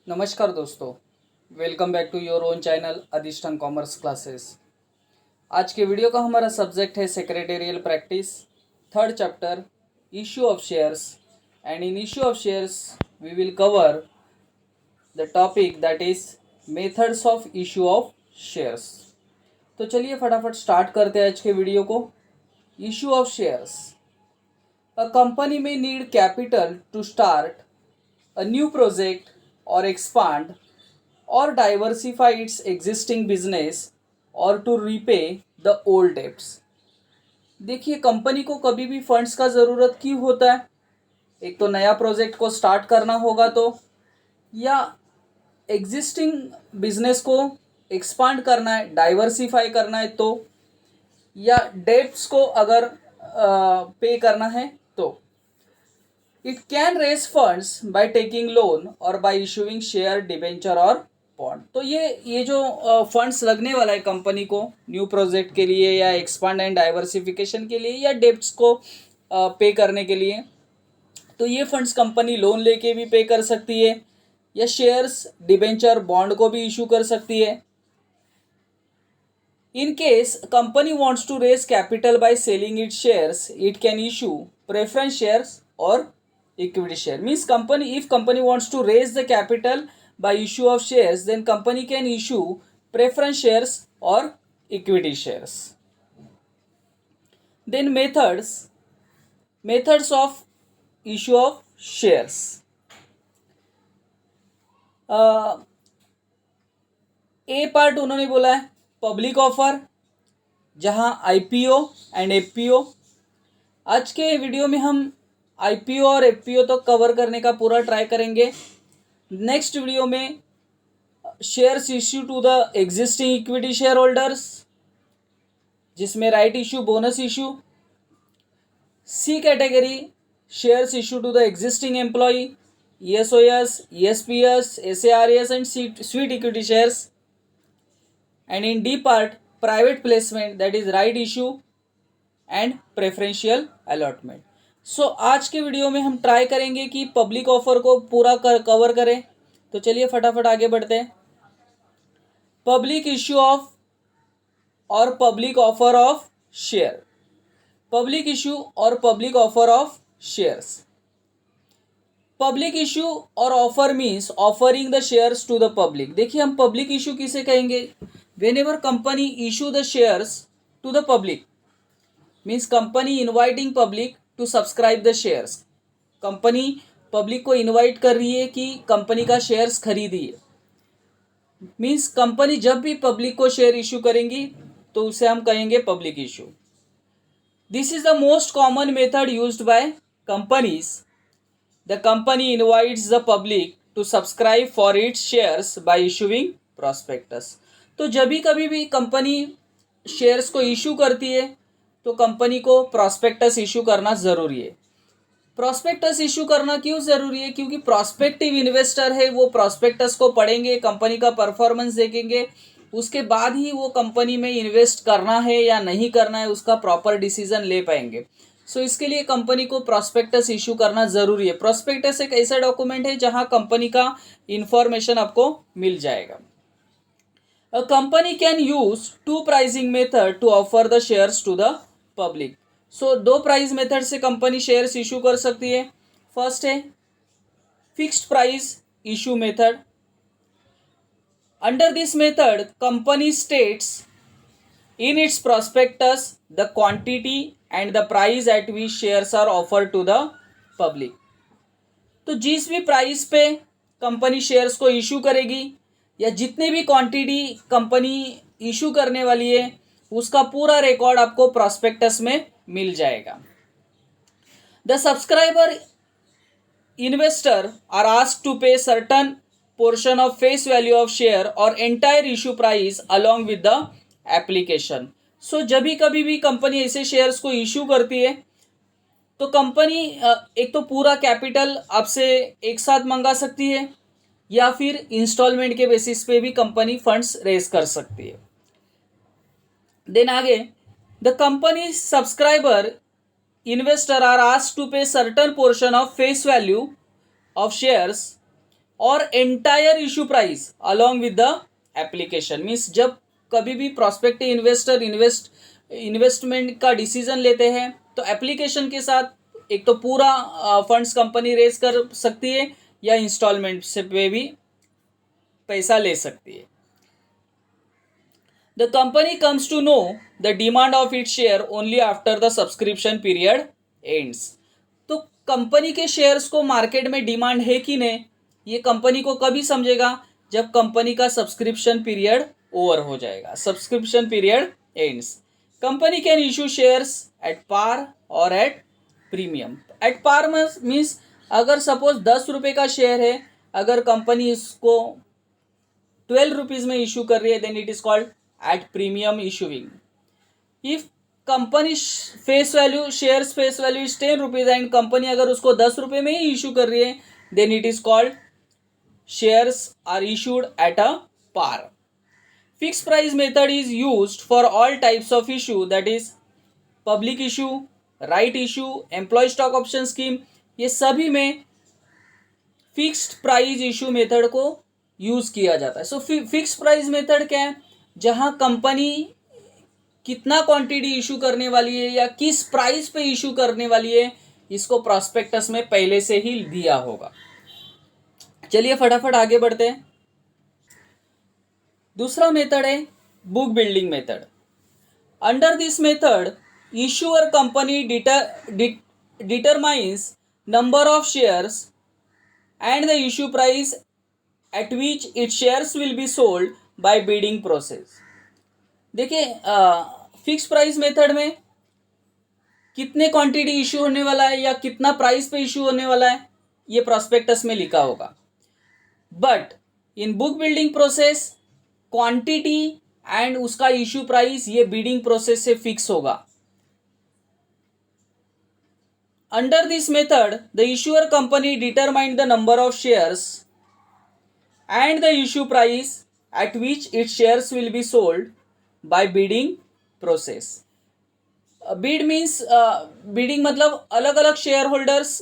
नमस्कार दोस्तों, welcome back to your own channel Adhishthan commerce classes. आज के वीडियो का हमारा सब्जेक्ट है secretarial practice, third chapter issue of shares. And in issue of shares we will cover the topic that is methods of issue of shares. तो चलिए फटाफट start करते हैं आज के वीडियो को। Issue of shares. A company में need capital to start a new project or expand or diversify its existing business or to repay the old debts। देखिए, कंपनी को कभी भी फंड्स का ज़रूरत क्यों होता है? एक तो नया प्रोजेक्ट को स्टार्ट करना होगा तो, या एग्जिस्टिंग बिजनेस को एक्सपांड करना है, डाइवर्सिफाई करना है तो, या डेब्ट्स को अगर पे करना है तो। It can raise funds by taking loan or by issuing share debenture और बॉन्ड। तो ये जो फंड्स लगने वाला है कंपनी को न्यू प्रोजेक्ट के लिए या एक्सपांड एंड डाइवर्सिफिकेशन के लिए या डेब्ट्स को पे करने के लिए, तो ये फंड्स कंपनी लोन लेके भी पे कर सकती है या शेयर्स डिबेंचर बॉन्ड को भी इशू कर सकती है। In case company wants to raise capital by selling its shares, it can issue preference shares or equity share। Means if company wants to raise the capital by issue of shares, then company can issue preference shares or equity shares। Then methods of issue of shares। A part उन्होंने बोला है public offer, जहां IPO and FPO. आज के video में हम IPO और FPO तो कवर करने का पूरा ट्राई करेंगे। नेक्स्ट वीडियो में shares issue to the existing equity share holders, जिसमें right issue, bonus issue. C category shares issue to the existing employee, ESOS, ESPS, SARS and sweat equity shares. And in D part, private placement, that is right issue and preferential allotment। So आज के video में हम try करेंगे कि public offer को पूरा cover करें। तो चलिए फटाफट आगे बढ़ते हैं। पब्लिक इश्यू ऑफ और public offer of share. Public issue और public offer of shares. Public issue और offer means offering the shares to the public. देखिए, हम पब्लिक इश्यू किसे कहेंगे? Whenever company issue the shares to the public, means company inviting public to subscribe the shares। Company public को invite कर रही है कि कंपनी का शेयर्स खरीदिए। मीन्स कंपनी जब भी पब्लिक को शेयर इशू करेंगी तो उसे हम कहेंगे public issue. This is the most common method used by companies. The company invites the public to subscribe for its shares by issuing prospectus. तो जब भी कभी भी कंपनी शेयर्स को इशू करती है तो कंपनी को प्रॉस्पेक्टस इशू करना ज़रूरी है। प्रॉस्पेक्टस इशू करना क्यों ज़रूरी है? क्योंकि प्रॉस्पेक्टिव इन्वेस्टर है, वो प्रॉस्पेक्टस को पढ़ेंगे, कंपनी का परफॉर्मेंस देखेंगे, उसके बाद ही वो कंपनी में इन्वेस्ट करना है या नहीं करना है उसका प्रॉपर डिसीजन ले पाएंगे। सो इसके लिए कंपनी को प्रॉस्पेक्टस इशू करना ज़रूरी है। प्रॉस्पेक्टस एक ऐसा डॉक्यूमेंट है जहाँ कंपनी का इंफॉर्मेशन आपको मिल जाएगा। A company can use two pricing method to offer the shares to the public। So दो प्राइस मेथड से कंपनी शेयर्स इशू कर सकती है। फर्स्ट है fixed price issue method. Under this method company states in its prospectus the quantity and the price at which shares are offer to the public. तो जिस भी price पे company shares को issue करेगी या जितने भी क्वांटिटी कंपनी इशू करने वाली है उसका पूरा रिकॉर्ड आपको प्रॉस्पेक्टस में मिल जाएगा। The subscriber investor are asked to pay certain portion of face value of share और entire issue price along with the application. So जब भी कभी भी कंपनी ऐसे शेयर्स को इशू करती है तो कंपनी एक तो पूरा कैपिटल आपसे एक साथ मंगा सकती है या फिर इंस्टॉलमेंट के बेसिस पे भी कंपनी फंड्स रेज कर सकती है। देन आगे, the company subscriber investor are asked to pay certain portion of face value of shares और entire issue price along with the application. Means जब कभी भी प्रोस्पेक्टिव इन्वेस्टर इन्वेस्टमेंट का डिसीजन लेते हैं तो एप्लीकेशन के साथ एक तो पूरा फंड्स कंपनी रेज कर सकती है या इंस्टॉलमेंट से पे भी पैसा ले सकती है। The company comes to know the demand of its share only after the subscription period ends. तो कंपनी के शेयर्स को मार्केट में डिमांड है कि नहीं, ये कंपनी को कभी समझेगा जब कंपनी का सब्सक्रिप्शन पीरियड ओवर हो जाएगा। Subscription period ends. Company can issue shares at par और at premium. At par means अगर सपोज 10 रुपये का शेयर है, अगर कंपनी इसको 12 रुपीज़ में इशू कर रही है then it is called at premium issuing. If company shares face value is 10 rupees and company अगर उसको 10 रुपये में ही इशू कर रही है then it is called shares are issued at a par. Fixed price method is used for all types of issue, that is public issue, right issue, employee stock option scheme। ये सभी में fixed price issue method को use किया जाता है। सो fixed price method क्या है, जहां कंपनी कितना क्वांटिटी इशू करने वाली है या किस प्राइस पे इशू करने वाली है इसको प्रॉस्पेक्टस में पहले से ही दिया होगा। चलिए फटाफट आगे बढ़ते हैं। दूसरा मेथड है book building method. Under this method issuer company determines number of shares and the issue price at which it shares will be sold by bidding process. देखिए फिक्स प्राइस मेथड में कितने क्वांटिटी इशू होने वाला है या कितना price पे issue होने वाला है ये प्रॉस्पेक्टस में लिखा होगा। But in book building process quantity and उसका इशू प्राइस ये बिडिंग प्रोसेस से फिक्स होगा। Under this method the issuer company determine the number of shares and the issue price at which it shares will be sold by bidding process. Bid means bidding मतलब अलग अलग share holders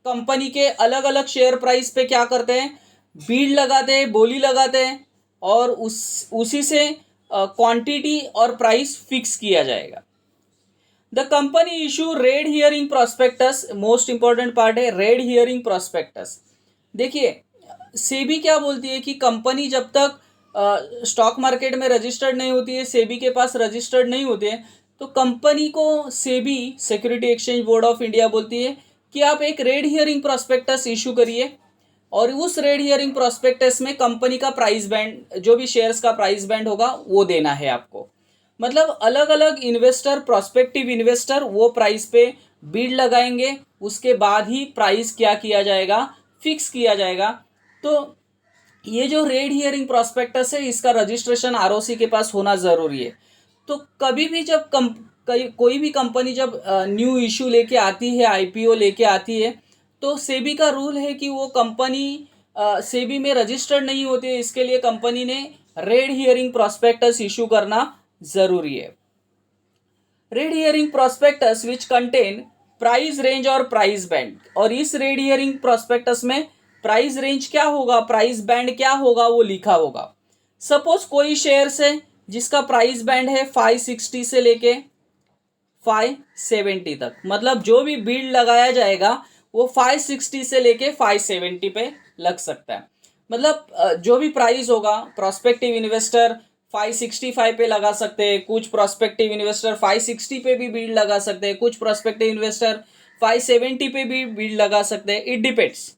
company के अलग अलग share price पे क्या करते हैं, बीड लगाते हैं, बोली लगाते हैं और उसी से क्वांटिटी और प्राइस फिक्स किया जाएगा। The company issue red herring prospectus. Most important part है रेड हियरिंग प्रॉस्पेक्टस। देखिए सेबी क्या बोलती है कि कंपनी जब तक स्टॉक मार्केट में रजिस्टर्ड नहीं होती है, सेबी के पास रजिस्टर्ड नहीं होते हैं, तो कंपनी को SEBI security exchange board of India बोलती है कि आप एक रेड हियरिंग प्रॉस्पेक्टस इशू करिए और उस रेड हियरिंग प्रॉस्पेक्टस में कंपनी का प्राइस बैंड, जो भी शेयर्स का प्राइस बैंड होगा वो देना है आपको। मतलब अलग अलग इन्वेस्टर, प्रॉस्पेक्टिव इन्वेस्टर वो प्राइस पे बीड लगाएंगे, उसके बाद ही प्राइस क्या किया जाएगा, फिक्स किया जाएगा। तो ये जो रेड हियरिंग प्रॉस्पेक्टस है इसका रजिस्ट्रेशन आरओसी के पास होना ज़रूरी है। तो कभी भी जब कोई भी कंपनी जब न्यू इशू लेके आती है, आईपीओ लेके आती है, तो सेबी का रूल है कि वो कंपनी सेबी में रजिस्टर्ड नहीं होती है, इसके लिए कंपनी ने रेड हियरिंग प्रॉस्पेक्टस इशू करना ज़रूरी है। Red herring prospectus which contain price range और प्राइस बैंड। और इस रेड हियरिंग प्रॉस्पेक्टस में प्राइस रेंज क्या होगा, प्राइस बैंड क्या होगा वो लिखा होगा। सपोज कोई शेयर्स है जिसका प्राइस बैंड है 560 से लेके 570 तक, मतलब जो भी बीड लगाया जाएगा वो 560 से लेके 570 पे लग सकता है। मतलब जो भी प्राइस होगा प्रॉस्पेक्टिव इन्वेस्टर 565 पे लगा सकते हैं, कुछ प्रॉस्पेक्टिव इन्वेस्टर 560 पे भी बीड लगा सकते हैं, कुछ प्रॉस्पेक्टिव इन्वेस्टर 570 पे भी बीड लगा सकते हैं, it depends.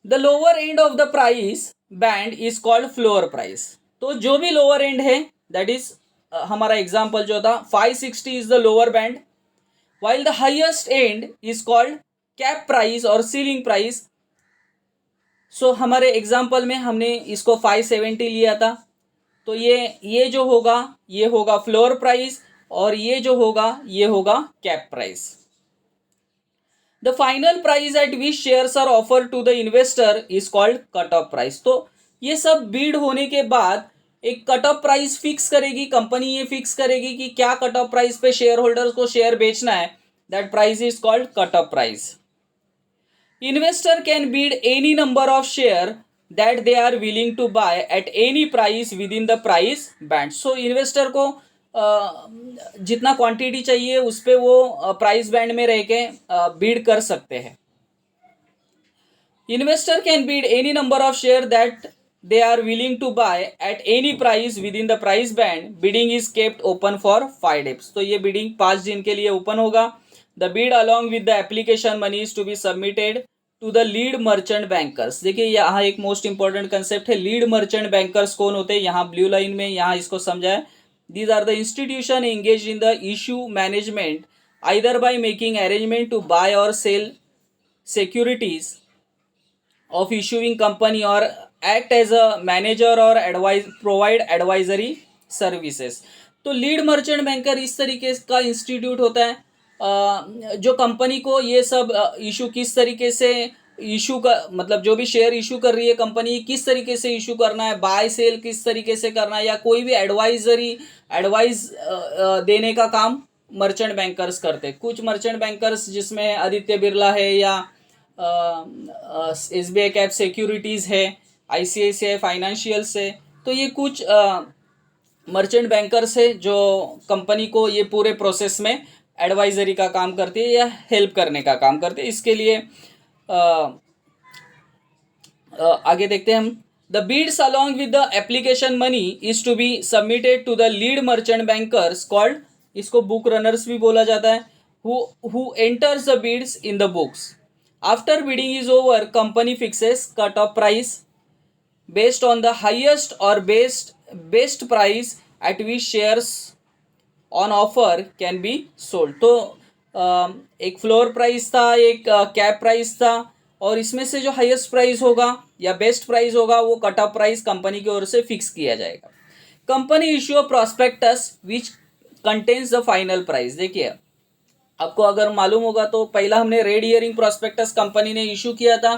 The lower end of the price band is called floor price. तो जो भी लोअर एंड है दैट इज हमारा एग्जांपल जो था 560 is the lower band, while the highest end is called cap price और ceiling price। सो हमारे example में हमने इसको 570 लिया था, तो ये जो होगा ये होगा फ्लोर प्राइस और ये जो होगा ये होगा cap price. The final price at which shares are offer to the investor is called cut off price. तो ये सब बीड होने के बाद एक कट ऑफ प्राइस फिक्स करेगी कंपनी, ये फिक्स करेगी कि क्या कट ऑफ प्राइस पे शेयर होल्डर्स को शेयर बेचना है, that price is called cut off price. Investor can bid any number of share that they are willing to buy at any price within the price band. So investor को जितना quantity चाहिए उस पे वो price band में रह के बीड कर सकते हैं. Investor can bid any number of share that they are willing to buy at any price within the price band. Bidding is kept open for 5 days. तो ये bidding 5 दिन के लिए ओपन होगा. The bid along with the application money is to be submitted to the lead merchant bankers. देखिए यहाँ एक most important concept है. लीड मर्चेंट बैंकर्स कौन होते हैं, यहाँ ब्लू लाइन में यहाँ इसको समझाए. These are the institution engaged in the issue management either by making arrangement to buy or sell securities of issuing company or act as a manager or advise provide advisory services. तो lead merchant banker इस तरीके का institute होता है जो company को ये सब इशू किस तरीके से इशू का मतलब जो भी शेयर इशू कर रही है कंपनी किस तरीके से इशू करना है, बाय सेल किस तरीके से करना है, या कोई भी एडवाइस देने का काम मर्चेंट बैंकर्स करते हैं. कुछ मर्चेंट बैंकर्स जिसमें आदित्य बिरला है या SBI कैप सिक्योरिटीज़ है, ICICI फाइनेंशियल्स है. तो ये कुछ मर्चेंट बैंकर्स है जो कंपनी को ये पूरे प्रोसेस में एडवाइजरी का काम करती है या हेल्प करने का काम करते हैं. इसके लिए आगे देखते हैं हम. The bids along with the application money is to be submitted to the lead merchant bankers called, इसको बुक रनर्स भी बोला जाता है, who enters the bids in the books. After bidding is over, company fixes cut-off price based on the highest or best price at which shares on offer can be sold. तो एक floor price था, एक cap price था, और इसमें से जो highest price होगा या बेस्ट प्राइस होगा वो कट ऑफ प्राइस कंपनी की ओर से फिक्स किया जाएगा. Company issue a prospectus which contains the final price. देखिए आपको अगर मालूम होगा तो पहला हमने रेड हियरिंग प्रोस्पेक्टस कंपनी ने इशू किया था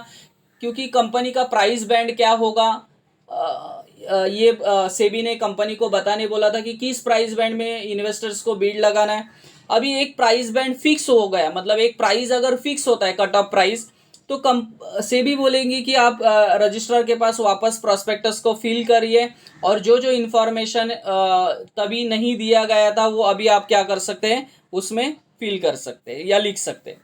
क्योंकि कंपनी का प्राइस बैंड क्या होगा ये सेबी ने कंपनी को बताने बोला था कि किस प्राइस बैंड में इन्वेस्टर्स को बीड लगाना है. अभी एक प्राइस बैंड फिक्स हो गया, मतलब एक प्राइस अगर फिक्स होता है कट ऑफ प्राइस तो सेबी बोलेंगी कि आप रजिस्ट्रार के पास वापस प्रोस्पेक्टस को फिल करिए और जो जो इन्फॉर्मेशन तभी नहीं दिया गया था वो अभी आप क्या कर सकते हैं उसमें फिल कर सकते हैं या लिख सकते हैं.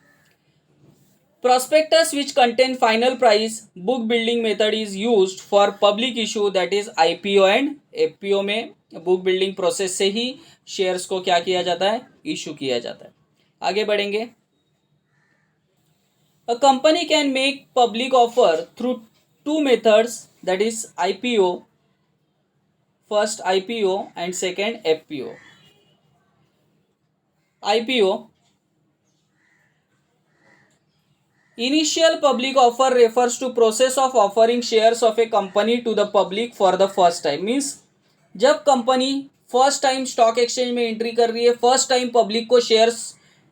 Prospectus which contain final price book building method is used for public issue, that is IPO and FPO में बुक बिल्डिंग प्रोसेस से ही शेयर्स को क्या किया जाता है, इशू किया जाता है. आगे बढ़ेंगे. अ company can make public offer through 2 methods, that is IPO, first IPO and second FPO. IPO, initial public offer refers to process of offering shares of a company to the public for the first time. Means जब company first time stock exchange में entry कर रही है, first time public को shares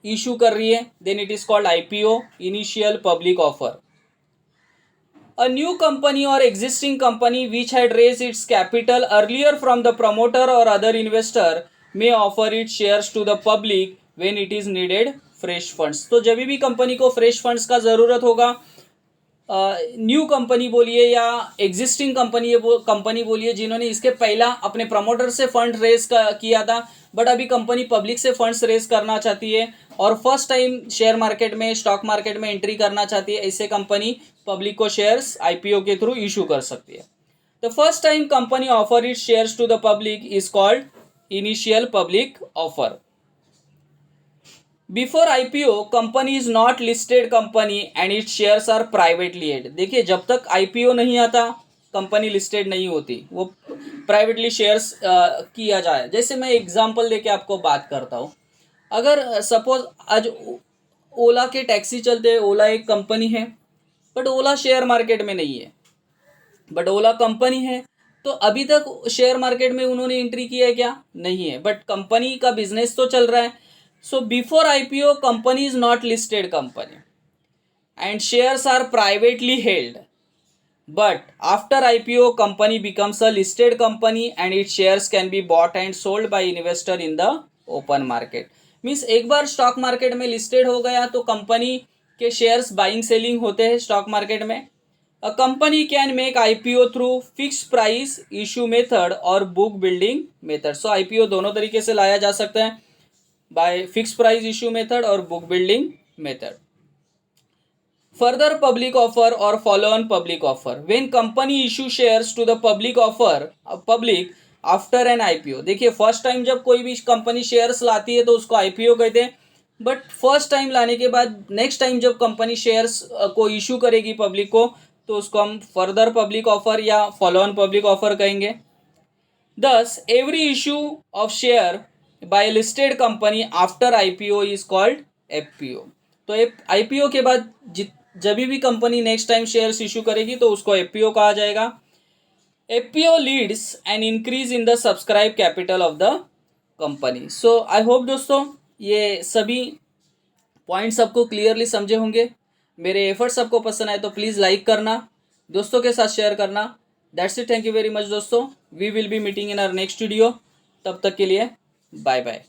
issue कर रही है, then it is called IPO, initial public offer. A new company or existing company which had raised its capital earlier from the promoter or other investor may offer its shares to the public when it is needed fresh funds. तो जब भी company को fresh funds का ज़रूरत होगा, new company बोलिए या existing company बोलिए जिन्होंने इसके पहला अपने प्रमोटर से फंड रेज किया था बट अभी कंपनी पब्लिक से फंड्स रेज करना चाहती है और फर्स्ट टाइम शेयर मार्केट में स्टॉक मार्केट में एंट्री करना चाहती है, ऐसे कंपनी पब्लिक को शेयर्स IPO के थ्रू इशू कर सकती है. The first time company offer it shares to the public is called initial public offer. Before IPO company is not listed company and its shares are privately held. देखिए जब तक IPO नहीं आता company listed नहीं होती, वो privately shares किया जाए. जैसे मैं एग्जांपल देके आपको बात करता हूँ. अगर सपोज आज ओला के टैक्सी चलते हैं, ओला एक कंपनी है बट ओला शेयर मार्केट में नहीं है, बट ओला कंपनी है, तो अभी तक शेयर मार्केट में उन्होंने एंट्री किया है क्या, नहीं है, बट कंपनी का बिजनेस तो चल रहा है. So before IPO, company is not listed company and shares are privately held. But after IPO, company becomes a listed company and its shares can be bought and sold by investor in the open market. Means एक बार stock market में listed हो गया तो company के shares buying selling होते हैं stock market में। A company can make IPO through fix price issue method और book building method. So IPO दोनों तरीके से लाया जा सकता है, by fix price issue method और book building method. Further public offer or follow-on public offer. When company issue shares to the public after an IPO. देखिए फर्स्ट टाइम जब कोई भी कंपनी शेयर्स लाती है तो उसको आईपीओ कहते हैं, बट फर्स्ट टाइम लाने के बाद नेक्स्ट टाइम जब कंपनी शेयर्स को इशू करेगी पब्लिक को तो उसको हम फर्दर पब्लिक ऑफर या फॉलो ऑन पब्लिक ऑफर कहेंगे। Thus, every issue of share by a listed company after IPO is called FPO. तो IPO के बाद जब भी company next time shares issue करेगी तो उसको एफपीओ कहा जाएगा। FPO leads an increase in the subscribe capital of the company. So I hope दोस्तों ये सभी पॉइंट्स सबको क्लियरली समझे होंगे। मेरे एफर्ट्स सबको पसंद आए तो प्लीज़ लाइक करना, दोस्तों के साथ शेयर करना। That's it, thank you very much दोस्तों। We will be meeting in our next video. तब तक के लिए बाय बाय।